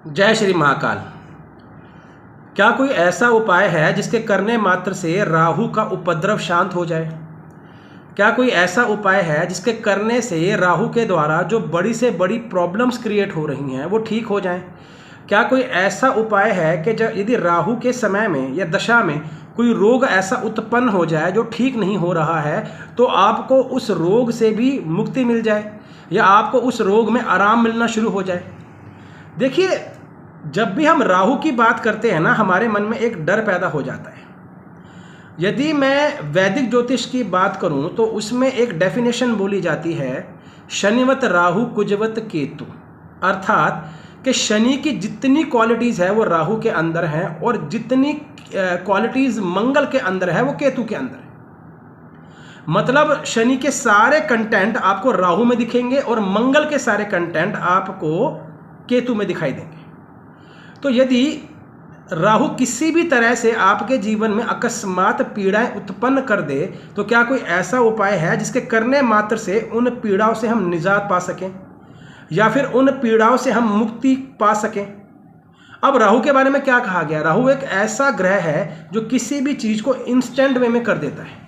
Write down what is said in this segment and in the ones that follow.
जय श्री महाकाल। क्या कोई ऐसा उपाय है जिसके करने मात्र से राहु का उपद्रव शांत हो जाए? क्या कोई ऐसा उपाय है जिसके करने से राहु के द्वारा जो बड़ी से बड़ी प्रॉब्लम्स क्रिएट हो रही हैं वो ठीक हो जाएं? क्या कोई ऐसा उपाय है कि यदि राहु के समय में या दशा में कोई रोग ऐसा उत्पन्न हो जाए जो ठीक नहीं हो रहा है तो आपको उस रोग से भी मुक्ति मिल जाए या आपको उस रोग में आराम मिलना शुरू हो जाए? देखिए, जब भी हम राहु की बात करते हैं ना, हमारे मन में एक डर पैदा हो जाता है। यदि मैं वैदिक ज्योतिष की बात करूं तो उसमें एक डेफिनेशन बोली जाती है, शनिवत राहु कुजवत केतु, अर्थात कि शनि की जितनी क्वालिटीज़ है वो राहु के अंदर हैं और जितनी क्वालिटीज़ मंगल के अंदर है वो केतु के अंदर है। मतलब शनि के सारे कंटेंट आपको राहु में दिखेंगे और मंगल के सारे कंटेंट आपको केतु में दिखाई देंगे। तो यदि राहु किसी भी तरह से आपके जीवन में अकस्मात पीड़ाएं उत्पन्न कर दे तो क्या कोई ऐसा उपाय है जिसके करने मात्र से उन पीड़ाओं से हम निजात पा सकें या फिर उन पीड़ाओं से हम मुक्ति पा सकें? अब राहु के बारे में क्या कहा गया? राहु एक ऐसा ग्रह है जो किसी भी चीज़ को इंस्टेंट वे में कर देता है।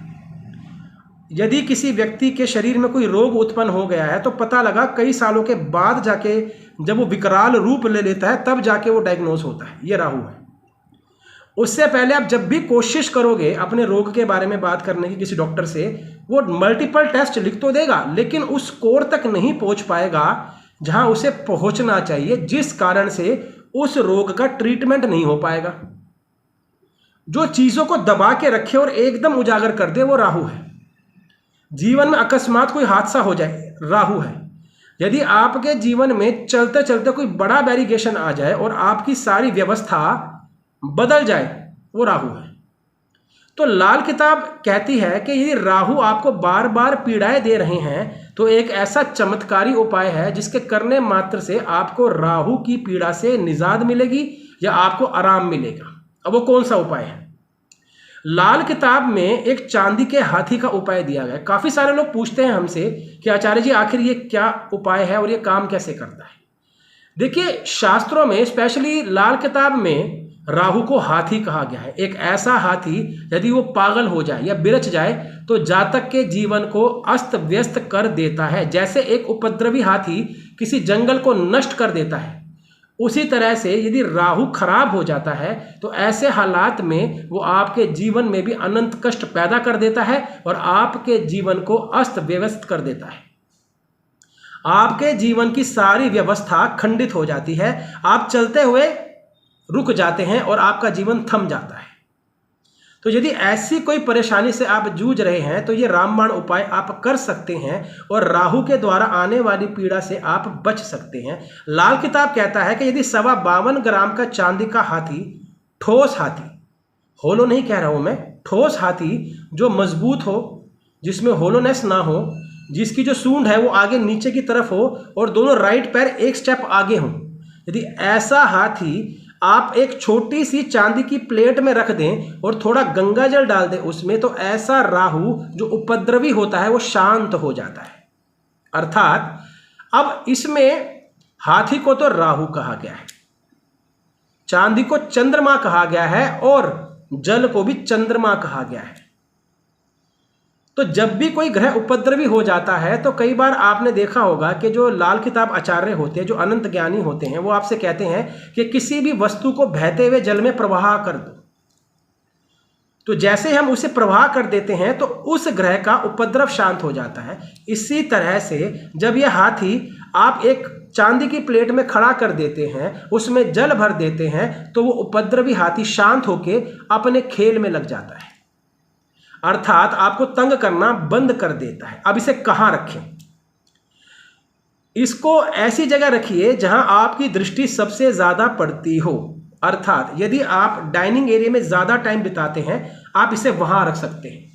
यदि किसी व्यक्ति के शरीर में कोई रोग उत्पन्न हो गया है तो पता लगा कई सालों के बाद जाके, जब वो विकराल रूप ले लेता है तब जाके वो डायग्नोज होता है। ये राहु है। उससे पहले आप जब भी कोशिश करोगे अपने रोग के बारे में बात करने की किसी डॉक्टर से, वो मल्टीपल टेस्ट लिख तो देगा लेकिन उस कोर तक नहीं पहुंच पाएगा जहां उसे पहुंचना चाहिए, जिस कारण से उस रोग का ट्रीटमेंट नहीं हो पाएगा। जो चीजों को दबा के रखे और एकदम उजागर कर दे वो राहु है। जीवन में अकस्मात कोई हादसा हो जाए, राहु है। यदि आपके जीवन में चलते चलते कोई बड़ा वेरिएशन आ जाए और आपकी सारी व्यवस्था बदल जाए, वो राहु है। तो लाल किताब कहती है कि यदि राहु आपको बार बार पीड़ाएं दे रहे हैं तो एक ऐसा चमत्कारी उपाय है जिसके करने मात्र से आपको राहु की पीड़ा से निजात मिलेगी या आपको आराम मिलेगा। अब वो कौन सा उपाय है? लाल किताब में एक चांदी के हाथी का उपाय दिया गया है। काफी सारे लोग पूछते हैं हमसे कि आचार्य जी आखिर ये क्या उपाय है और ये काम कैसे करता है? देखिए, शास्त्रों में स्पेशली लाल किताब में राहु को हाथी कहा गया है। एक ऐसा हाथी यदि वो पागल हो जाए या बिरच जाए तो जातक के जीवन को अस्त व्यस्त कर देता है। जैसे एक उपद्रवी हाथी किसी जंगल को नष्ट कर देता है, उसी तरह से यदि राहु खराब हो जाता है तो ऐसे हालात में वो आपके जीवन में भी अनंत कष्ट पैदा कर देता है और आपके जीवन को अस्त व्यस्त कर देता है। आपके जीवन की सारी व्यवस्था खंडित हो जाती है, आप चलते हुए रुक जाते हैं और आपका जीवन थम जाता है। तो यदि ऐसी कोई परेशानी से आप जूझ रहे हैं तो ये रामबाण उपाय आप कर सकते हैं और राहु के द्वारा आने वाली पीड़ा से आप बच सकते हैं। लाल किताब कहता है कि यदि 52 ग्राम का चांदी का हाथी, ठोस हाथी, होलो नहीं कह रहा हूं मैं, ठोस हाथी जो मजबूत हो, जिसमें होलोनेस ना हो, जिसकी जो सूंड है वो आगे नीचे की तरफ हो और दोनों राइट पैर एक स्टेप आगे हों, यदि ऐसा हाथी आप एक छोटी सी चांदी की प्लेट में रख दें और थोड़ा गंगा जल डाल दें उसमें, तो ऐसा राहु जो उपद्रवी होता है वो शांत हो जाता है। अर्थात अब इसमें हाथी को तो राहु कहा गया है, चांदी को चंद्रमा कहा गया है और जल को भी चंद्रमा कहा गया है। तो जब भी कोई ग्रह उपद्रवी हो जाता है तो कई बार आपने देखा होगा कि जो लाल किताब आचार्य होते हैं, जो अनंत ज्ञानी होते हैं, वो आपसे कहते हैं कि किसी भी वस्तु को बहते हुए जल में प्रवाह कर दो। तो जैसे हम उसे प्रवाह कर देते हैं तो उस ग्रह का उपद्रव शांत हो जाता है। इसी तरह से जब यह हाथी आप एक चांदी की प्लेट में खड़ा कर देते हैं, उसमें जल भर देते हैं, तो वो उपद्रवी हाथी शांत होकर अपने खेल में लग जाता है, अर्थात आपको तंग करना बंद कर देता है। अब इसे कहां रखें? इसको ऐसी जगह रखिए जहां आपकी दृष्टि सबसे ज्यादा पड़ती हो। अर्थात यदि आप डाइनिंग एरिया में ज्यादा टाइम बिताते हैं आप इसे वहां रख सकते हैं।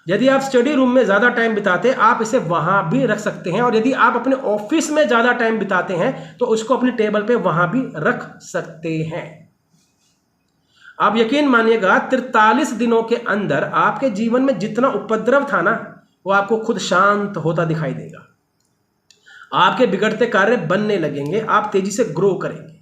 यदि आप स्टडी रूम में ज्यादा टाइम बिताते हैं आप इसे वहां भी रख सकते हैं। और यदि आप अपने ऑफिस में ज्यादा टाइम बिताते हैं तो उसको अपनी टेबल पे वहां भी रख सकते हैं। आप यकीन मानिएगा 43 दिनों के अंदर आपके जीवन में जितना उपद्रव था ना, वो आपको खुद शांत होता दिखाई देगा। आपके बिगड़ते कार्य बनने लगेंगे, आप तेजी से ग्रो करेंगे।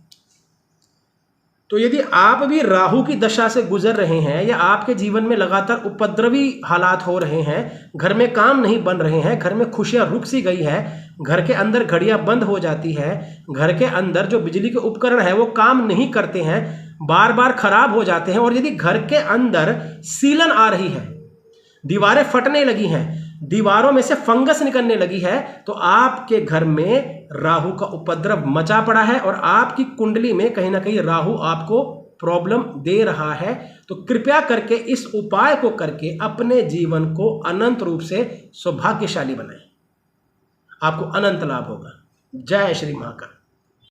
तो यदि आप भी राहु की दशा से गुजर रहे हैं या आपके जीवन में लगातार उपद्रवी हालात हो रहे हैं, घर में काम नहीं बन रहे हैं, घर में खुशियां रुक सी गई है, घर के अंदर घड़ियां बंद हो जाती है, घर के अंदर जो बिजली के उपकरण है वो काम नहीं करते हैं, बार बार खराब हो जाते हैं, और यदि घर के अंदर सीलन आ रही है, दीवारें फटने लगी हैं, दीवारों में से फंगस निकलने लगी है, तो आपके घर में राहु का उपद्रव मचा पड़ा है और आपकी कुंडली में कहीं ना कहीं राहु आपको प्रॉब्लम दे रहा है। तो कृपया करके इस उपाय को करके अपने जीवन को अनंत रूप से सौभाग्यशाली बनाएं, आपको अनंत लाभ होगा। जय श्री महाकाल।